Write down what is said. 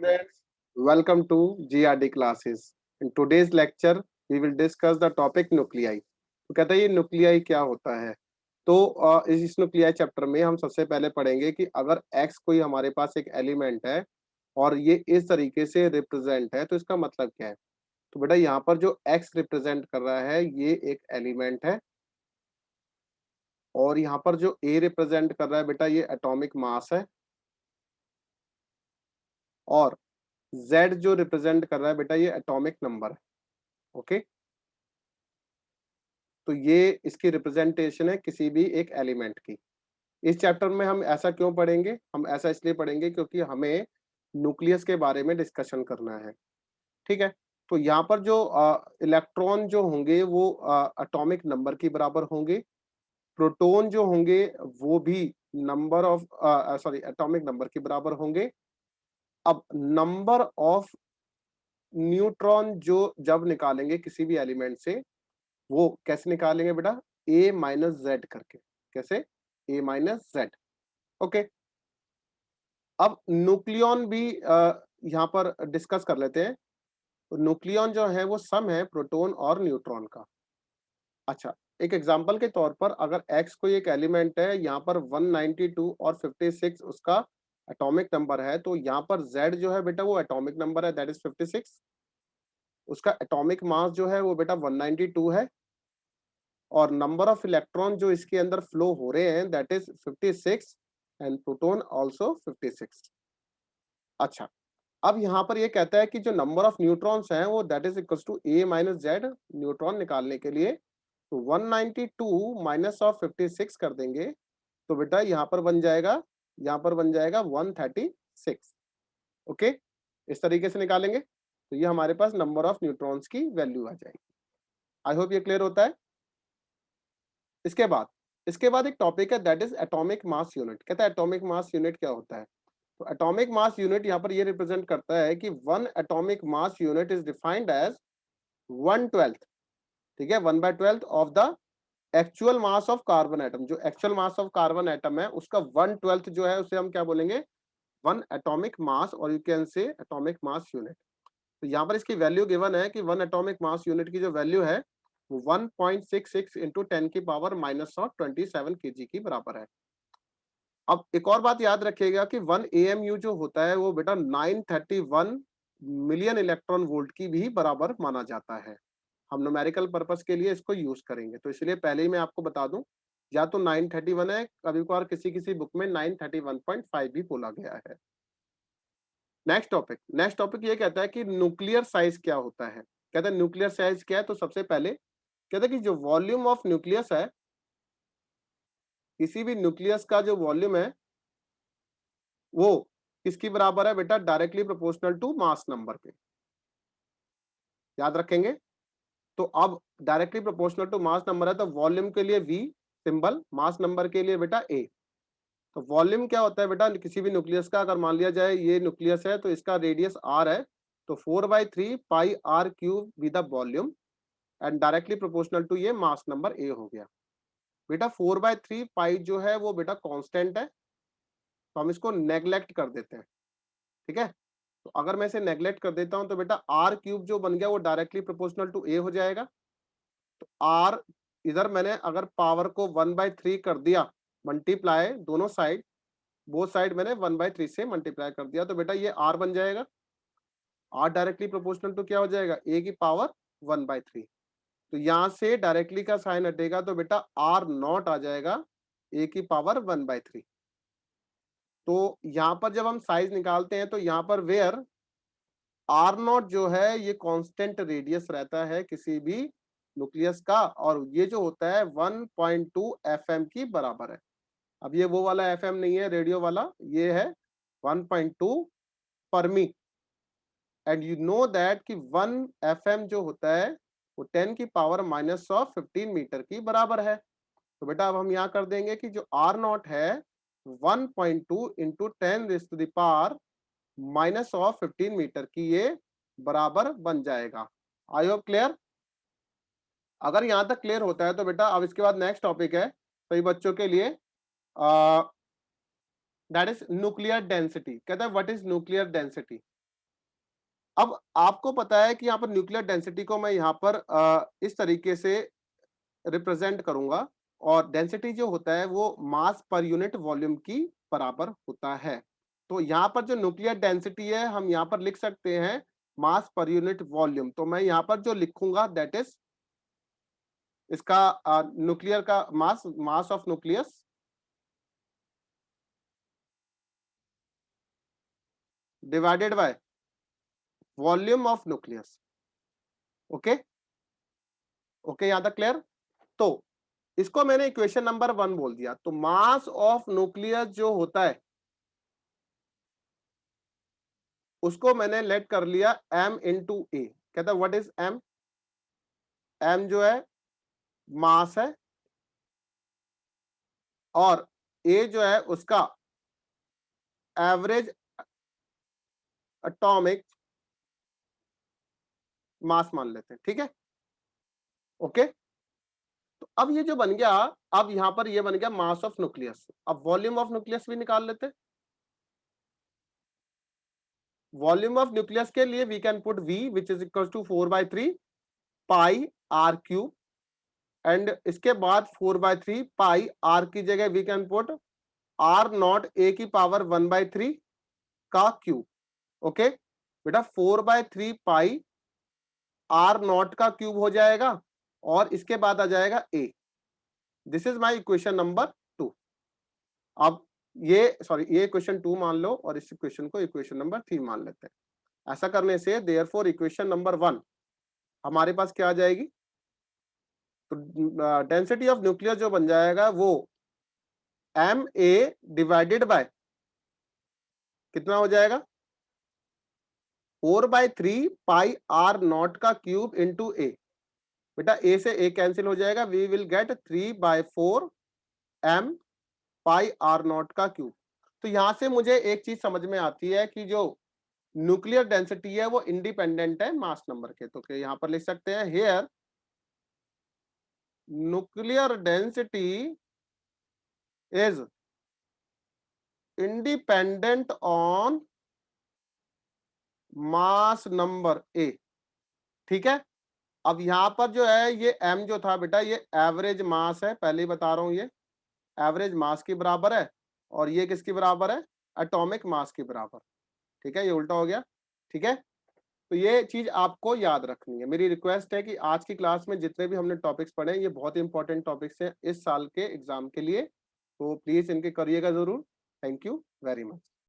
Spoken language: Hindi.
students, welcome to GRD classes. In today's lecture, we will discuss the topic nuclei. तो कहता है ये न्यूक्लियाई क्या होता है। तो इस न्यूक्लियाई चैप्टर में हम सबसे पहले पढ़ेंगे कि अगर x कोई हमारे पास एक एलिमेंट है और ये इस तरीके से रिप्रेजेंट है तो इसका मतलब क्या है। तो बेटा यहाँ पर जो x रिप्रेजेंट कर रहा है ये एक एलिमेंट है और यहाँ पर जो a रिप्रेजेंट कर रहा है बेटा ये एटॉमिक मास है और Z जो रिप्रेजेंट कर रहा है बेटा ये एटॉमिक नंबर है। ओके, तो ये इसकी रिप्रेजेंटेशन है किसी भी एक एलिमेंट की। इस चैप्टर में हम ऐसा क्यों पढ़ेंगे, हम ऐसा इसलिए पढ़ेंगे क्योंकि हमें न्यूक्लियस के बारे में डिस्कशन करना है। ठीक है, तो यहाँ पर जो इलेक्ट्रॉन जो होंगे वो एटॉमिक नंबर के बराबर होंगे, प्रोटॉन जो होंगे वो भी नंबर ऑफ एटॉमिक नंबर के बराबर होंगे। अब नंबर ऑफ न्यूट्रॉन जो जब निकालेंगे किसी भी एलिमेंट से वो कैसे निकालेंगे बेटा, a माइनस जेड करके। कैसे, a माइनस जेड। ओके, अब न्यूक्लियन भी यहाँ पर डिस्कस कर लेते हैं। तो न्यूक्लियन जो है वो सम है प्रोटॉन और न्यूट्रॉन का। अच्छा, एक एग्जांपल के तौर पर अगर x कोई एक एलिमेंट है, यहाँ पर 192 और 56 उसका एटॉमिक नंबर है, तो यहाँ पर z जो है बेटा वो एटॉमिक नंबर है, दैट इज 56। उसका एटॉमिक मास जो है वो बेटा 192 है और नंबर ऑफ इलेक्ट्रॉन जो इसके अंदर फ्लो हो रहे हैं that is 56 and proton also 56। अच्छा, अब यहाँ पर ये कहता है कि जो नंबर ऑफ न्यूट्रॉन्स हैं वो that is equals to a minus Z. Neutron निकालने के लिए तो 192 माइनस ऑफ 56 कर देंगे तो बेटा यहाँ पर बन जाएगा, 136। ओके, इस तरीके से निकालेंगे तो ये हमारे पास नंबर ऑफ न्यूट्रॉन्स की वैल्यू आ जाएगी। आई होप ये क्लियर होता है। इसके बाद एक टॉपिक है that is atomic mass unit. कहता है एटॉमिक मास यूनिट क्या होता है। तो एटॉमिक मास यूनिट यहाँ पर ये रिप्रेजेंट करता है कि one atomic mass unit is defined as 1/12। ठीक है, 1/12 of the actual mass of carbon atom. जो actual mass of carbon atom है उसका 1/12 जो है उसे हम क्या बोलेंगे, वन एटॉमिक मास, और you can say atomic mass unit. तो यहाँ पर इसकी वैल्यू गिवन है कि वन एटॉमिक मास यूनिट की जो वैल्यू है वो 1.66 इंटू 10 की पावर -27 kg की बराबर है। अब एक और बात याद रखिएगा कि 1 AMU जो होता है वो बेटा 931 मिलियन इलेक्ट्रॉन वोल्ट की भी बराबर माना जाता है। हम न्यूमेरिकल पर्पस के लिए इसको यूज करेंगे, तो इसलिए पहले ही मैं आपको बता दूं, या तो 931 है, कभी कभार किसी किसी बुक में 931.5 भी बोला गया है। नेक्स्ट टॉपिक ये कहता है कि न्यूक्लियर साइज क्या होता है। कहता है न्यूक्लियर साइज क्या है, तो सबसे पहले कहता है कि जो वॉल्यूम ऑफ न्यूक्लियस है, किसी भी न्यूक्लियस का जो वॉल्यूम है वो किसकी बराबर है बेटा, directly proportional to mass number के। याद रखेंगे, तो अब directly proportional to mass number है तो वॉल्यूम के लिए V सिंबल, मास नंबर के लिए बेटा A। तो वॉल्यूम क्या होता है बेटा किसी भी न्यूक्लियस का, अगर मान लिया जाए ये न्यूक्लियस है तो इसका रेडियस r है, तो 4/3 pi r cube with the volume and directly proportional to ये मास नंबर A हो गया। बेटा 4/3 पाई जो है वो बेटा कांस्टेंट है, तो हम इसको नेग्लेक्ट कर देते हैं। ठीक है, तो अगर मैं इसे नेग्लेक्ट कर देता हूं तो बेटा r क्यूब जो बन गया वो डायरेक्टली प्रोपोर्शनल टू A हो जाएगा। तो r इधर मैंने अगर पावर को 1/3 कर दिया, मल्टीप्लाई दोनों साइड, बोथ साइड मैंने 1/3 से मल्टीप्लाई कर दिया, तो बेटा ये r बन जाएगा। r डायरेक्टली प्रोपोर्शनल टू क्या हो जाएगा, a की पावर 1/3। तो यहां से डायरेक्टली का साइन हटेगा तो बेटा r नॉट आ जाएगा, a की पावर 1/3। तो यहां पर जब हम साइज निकालते हैं तो यहां पर वेयर आर नॉट जो है ये कांस्टेंट रेडियस रहता है किसी भी न्यूक्लियस का, और ये जो होता है 1.2 FM की बराबर है। अब ये वो वाला FM नहीं है रेडियो वाला, ये है 1.2 Fermi. And you know that कि 1 FM जो होता है वो 10 की पावर -15 मीटर की बराबर है। तो बेटा अब हम यहाँ कर देंगे कि जो आर नॉट है 1.2 इंटू 10⁻⁻⁻15 मीटर की ये बराबर बन जाएगा। I hope clear. अगर यहां तक क्लियर होता है तो बेटा अब इसके बाद नेक्स्ट टॉपिक है सभी बच्चों के लिए, दैट इज न्यूक्लियर डेंसिटी। कहता है व्हाट इज न्यूक्लियर डेंसिटी। अब आपको पता है कि यहाँ पर न्यूक्लियर डेंसिटी को मैं यहाँ पर इस तरीके से रिप्रेजेंट करूंगा, और डेंसिटी जो होता है वो मास पर यूनिट वॉल्यूम की बराबर होता है। तो यहाँ पर जो न्यूक्लियर डेंसिटी है हम यहाँ पर लिख सकते हैं मास पर यूनिट वॉल्यूम। तो मैं यहाँ पर जो लिखूंगा दैट इज इसका न्यूक्लियर का मास of nucleus divided by volume of nucleus. Okay okay, यहाँ तक क्लियर? तो इसको मैंने इक्वेशन नंबर 1 बोल दिया। तो मास ऑफ न्यूक्लियस जो होता है उसको मैंने लेट कर लिया m इंटू ए। कहता है व्हाट इज m? m जो है मास है, और a जो है उसका एवरेज एटॉमिक मास मान लेते हैं। ठीक है, ओके। तो अब ये जो बन गया, अब यहां पर ये बन गया मास ऑफ न्यूक्लियस। अब वॉल्यूम ऑफ न्यूक्लियस भी निकाल लेते हैं। वॉल्यूम ऑफ न्यूक्लियस के लिए we can put v which is equal to 4/3 pi r cube, and इसके बाद 4/3 पाई आर की जगह we can put r naught a की पावर 1/3 का क्यूब। ओके बेटा, 4/3 पाई आर नॉट का क्यूब हो जाएगा, और इसके बाद आ जाएगा A. This is my equation number 2। अब ये ये इक्वेशन 2 मान लो, और इस इक्वेशन को इक्वेशन नंबर 3 मान लेते हैं। ऐसा करने से देयरफॉर इक्वेशन नंबर 1 हमारे पास क्या आ जाएगी? तो डेंसिटी ऑफ न्यूक्लियस जो बन जाएगा वो एम ए डिवाइडेड बाय कितना हो जाएगा? 4/3 पाई आर नॉट का क्यूब इंटू ए। बेटा ए से ए कैंसिल हो जाएगा, we will get 3/4 M pi are naught का क्यूब। तो यहां से मुझे एक चीज समझ में आती है कि जो न्यूक्लियर डेंसिटी है वो इंडिपेंडेंट है मास नंबर के। तो यहां पर लिख सकते हैं here nuclear density is independent on mass number A. ठीक है, अब यहां पर जो है ये m जो था बेटा ये एवरेज मास है, पहले ही बता रहा हूं ये एवरेज मास के बराबर है, और ये किसके बराबर है? एटॉमिक मास के बराबर। ठीक है, ये उल्टा हो गया। ठीक है, तो ये चीज आपको याद रखनी है। मेरी रिक्वेस्ट है कि आज की क्लास में जितने भी हमने टॉपिक्स पढ़े ये बहुत इंपॉर्टेंट टॉपिक्स हैं इस साल के एग्जाम के लिए, तो प्लीज इनके करिएगा जरूर। Thank you very much.